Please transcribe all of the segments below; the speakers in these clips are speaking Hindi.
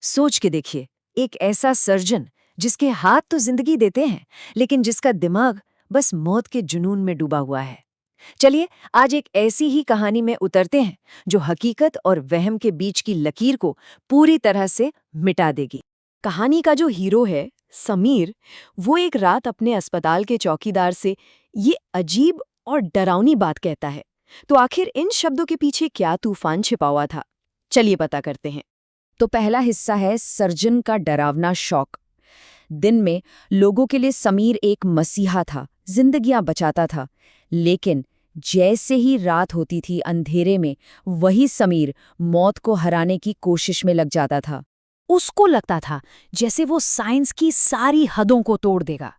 सोच के देखिए, एक ऐसा सर्जन जिसके हाथ तो जिंदगी देते हैं, लेकिन जिसका दिमाग बस मौत के जुनून में डूबा हुआ है। चलिए, आज एक ऐसी ही कहानी में उतरते हैं जो हकीकत और वहम के बीच की लकीर को पूरी तरह से मिटा देगी। कहानी का जो हीरो है, समीर, वो एक रात अपने अस्पताल के चौकीदार से ये अजीब और डरावनी बात कहता है। तो आखिर इन शब्दों के पीछे क्या तूफान छिपा हुआ था? चलिए पता करते हैं। तो पहला हिस्सा है सर्जन का डरावना शौक। दिन में लोगों के लिए समीर एक मसीहा था, जिंदगियां बचाता था। लेकिन जैसे ही रात होती थी अंधेरे में, वही समीर मौत को हराने की कोशिश में लग जाता था। उसको लगता था जैसे वो साइंस की सारी हदों को तोड़ देगा,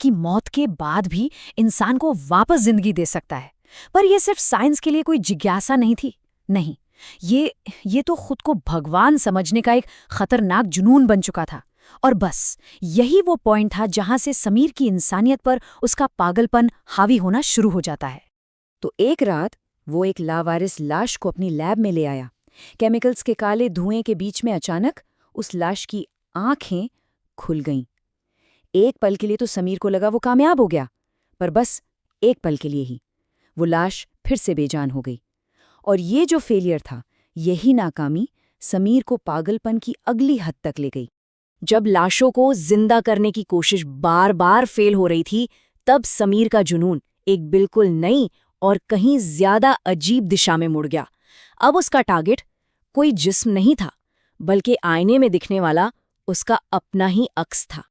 कि मौत के बाद भी इंसान को वापस जिंदगी दे सकता है। पर यह सिर्फ साइंस के लिए कोई जिज्ञासा नहीं थी। नहीं, ये तो खुद को भगवान समझने का एक खतरनाक जुनून बन चुका था। और बस यही वो पॉइंट था जहां से समीर की इंसानियत पर उसका पागलपन हावी होना शुरू हो जाता है। तो एक रात वो एक लावारिस लाश को अपनी लैब में ले आया। केमिकल्स के काले धुएं के बीच में अचानक उस लाश की आंखें खुल गईं। एक पल के लिए तो समीर को लगा वो कामयाब हो गया, पर बस एक पल के लिए ही। वो लाश फिर से बेजान हो गई। और ये जो फेलियर था, यही नाकामी समीर को पागलपन की अगली हद तक ले गई। जब लाशों को जिंदा करने की कोशिश बार बार फेल हो रही थी, तब समीर का जुनून एक बिल्कुल नई और कहीं ज्यादा अजीब दिशा में मुड़ गया। अब उसका टारगेट कोई जिस्म नहीं था, बल्कि आईने में दिखने वाला उसका अपना ही अक्स था।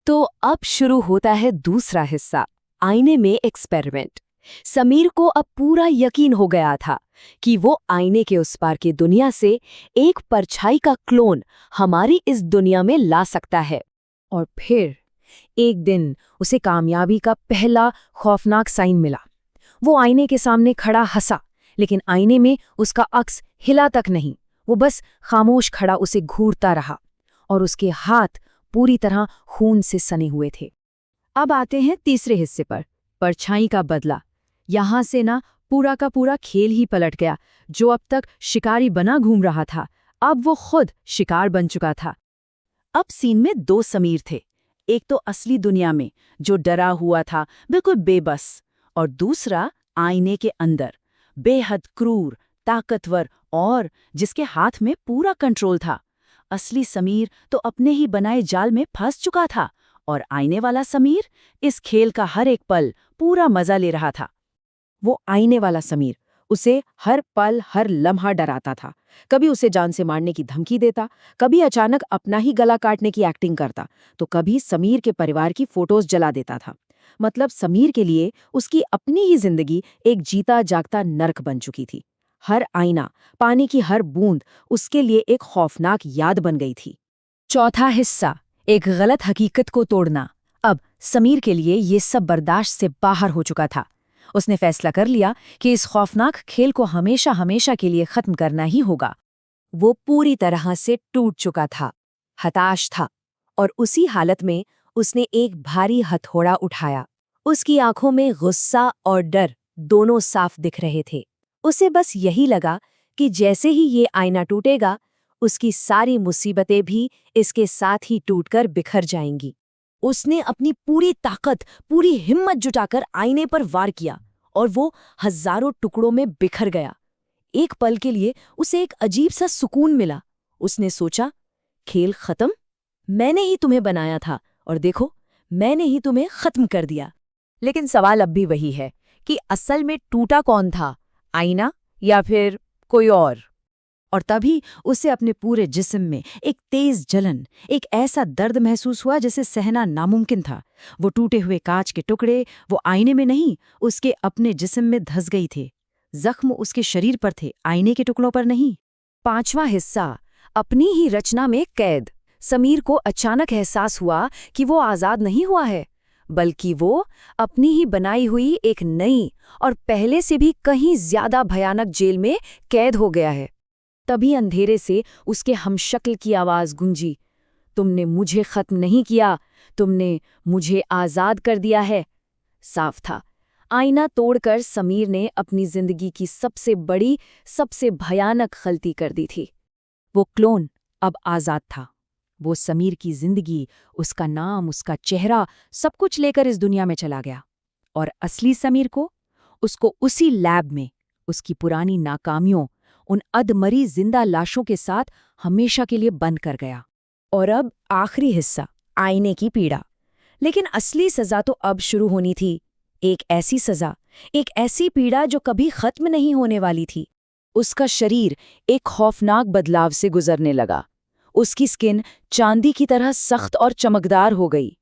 तो अब शुरू होता है दूसरा हिस्सा, आईने में एक्सपेरिमेंट। समीर को अब पूरा यकीन हो गया था कि वो आईने के उस पार की दुनिया से एक परछाई का क्लोन हमारी इस दुनिया में ला सकता है। और फिर एक दिन उसे कामयाबी का पहला खौफनाक साइन मिला। वो आईने के सामने खड़ा हंसा, लेकिन आईने में उसका अक्स हिला तक नहीं। वो बस खामोश खड़ा उसे घूरता रहा, और उसके हाथ पूरी तरह खून से सने हुए थे। अब आते हैं तीसरे हिस्से पर, परछाई का बदला। यहां से ना पूरा का पूरा खेल ही पलट गया। जो अब तक शिकारी बना घूम रहा था, अब वो खुद शिकार बन चुका था। अब सीन में दो समीर थे। एक तो असली दुनिया में जो डरा हुआ था, बिल्कुल बेबस, और दूसरा आईने के अंदर, बेहद क्रूर, ताकतवर और जिसके हाथ में पूरा कंट्रोल था। असली समीर तो अपने ही बनाए जाल में फंस चुका था, और आईने वाला समीर इस खेल का हर एक पल पूरा मजा ले रहा था। वो आईने वाला समीर उसे हर पल हर लम्हा डराता था। कभी उसे जान से मारने की धमकी देता, कभी अचानक अपना ही गला काटने की एक्टिंग करता, तो कभी समीर के परिवार की फोटोज जला देता था। मतलब समीर के लिए उसकी अपनी ही जिंदगी एक जीता जागता नर्क बन चुकी थी। हर आईना, पानी की हर बूंद उसके लिए एक खौफनाक याद बन गई थी। चौथा हिस्सा, एक गलत हकीकत को तोड़ना। अब समीर के लिए ये सब बर्दाश्त से बाहर हो चुका था। उसने फैसला कर लिया कि इस खौफनाक खेल को हमेशा हमेशा के लिए खत्म करना ही होगा। वो पूरी तरह से टूट चुका था, हताश था, और उसी हालत में उसने एक भारी हथौड़ा उठाया। उसकी आंखों में गुस्सा और डर दोनों साफ दिख रहे थे। उसे बस यही लगा कि जैसे ही ये आईना टूटेगा, उसकी सारी मुसीबतें भी इसके साथ ही टूटकर बिखर जाएंगी। उसने अपनी पूरी ताकत, पूरी हिम्मत जुटाकर आईने पर वार किया, और वो हजारों टुकड़ों में बिखर गया। एक पल के लिए उसे एक अजीब सा सुकून मिला। उसने सोचा, खेल खत्म, मैंने ही तुम्हें बनाया था, और देखो, मैंने ही तुम्हें खत्म कर दिया। लेकिन सवाल अब भी वही है कि असल में टूटा कौन था, आईना या फिर कोई और तभी उसे अपने पूरे जिस्म में एक तेज जलन, एक ऐसा दर्द महसूस हुआ जैसे सहना नामुमकिन था। वो टूटे हुए कांच के टुकड़े वो आईने में नहीं, उसके अपने जिस्म में धंस गई थे। जख्म उसके शरीर पर थे, आईने के टुकड़ों पर नहीं। पांचवा हिस्सा, अपनी ही रचना में कैद। समीर को अचानक एहसास हुआ कि वो आजाद नहीं हुआ है, बल्कि वो अपनी ही बनाई हुई एक नई और पहले से भी कहीं ज्यादा भयानक जेल में कैद हो गया है। तभी अंधेरे से उसके हमशक्ल की आवाज गूंजी, तुमने मुझे खत्म नहीं किया, तुमने मुझे आजाद कर दिया है। साफ था, आईना तोड़कर समीर ने अपनी जिंदगी की सबसे बड़ी, सबसे भयानक गलती कर दी थी। वो क्लोन अब आज़ाद था। वो समीर की जिंदगी, उसका नाम, उसका चेहरा, सब कुछ लेकर इस दुनिया में चला गया। और असली समीर को, उसको उसी लैब में, उसकी पुरानी नाकामियों, उन अधमरी जिंदा लाशों के साथ हमेशा के लिए बंद कर गया। और अब आखिरी हिस्सा, आईने की पीड़ा। लेकिन असली सजा तो अब शुरू होनी थी। एक ऐसी सजा, एक ऐसी पीड़ा जो कभी खत्म नहीं होने वाली थी। उसका शरीर एक खौफनाक बदलाव से गुजरने लगा। उसकी स्किन चांदी की तरह सख्त और चमकदार हो गई।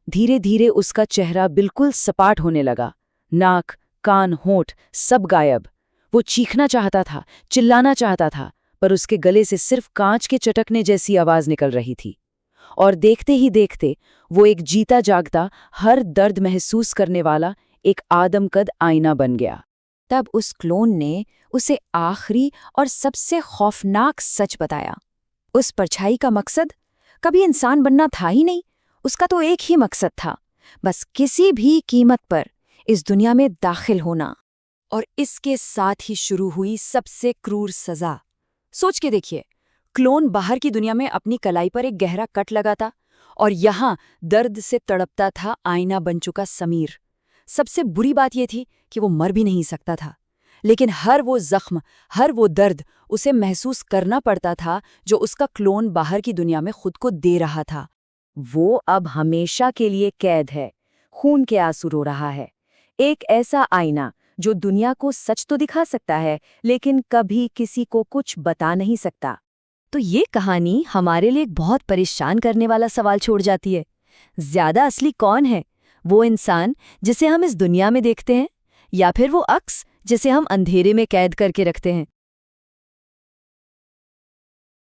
धीरे धीरे उसका चेहरा बिल्कुल सपाट होने लगा। नाक, कान, होंठ सब गायब। वो चीखना चाहता था, चिल्लाना चाहता था, पर उसके गले से सिर्फ कांच के चटकने जैसी आवाज निकल रही थी। और देखते ही देखते वो एक जीता जागता, हर दर्द महसूस करने वाला एक आदमकद आईना बन गया। तब उस क्लोन ने उसे आखिरी और सबसे खौफनाक सच बताया। उस परछाई का मकसद कभी इंसान बनना था ही नहीं। उसका तो एक ही मकसद था, बस किसी भी कीमत पर इस दुनिया में दाखिल होना। और इसके साथ ही शुरू हुई सबसे क्रूर सजा। सोच के देखिए, क्लोन बाहर की दुनिया में अपनी कलाई पर एक गहरा कट लगाता, और यहाँ दर्द से तड़पता था आईना बन चुका समीर। सबसे बुरी बात यह थी कि वो मर भी नहीं सकता था, लेकिन हर वो जख्म, हर वो दर्द उसे महसूस करना पड़ता था जो उसका क्लोन बाहर की दुनिया में खुद को दे रहा था। वो अब हमेशा के लिए कैद है, खून के आंसू रो रहा है। एक ऐसा आईना जो दुनिया को सच तो दिखा सकता है, लेकिन कभी किसी को कुछ बता नहीं सकता। तो ये कहानी हमारे लिए एक बहुत परेशान करने वाला सवाल छोड़ जाती है। ज्यादा असली कौन है? वो इंसान जिसे हम इस दुनिया में देखते हैं, या फिर वो अक्स जिसे हम अंधेरे में कैद करके रखते हैं?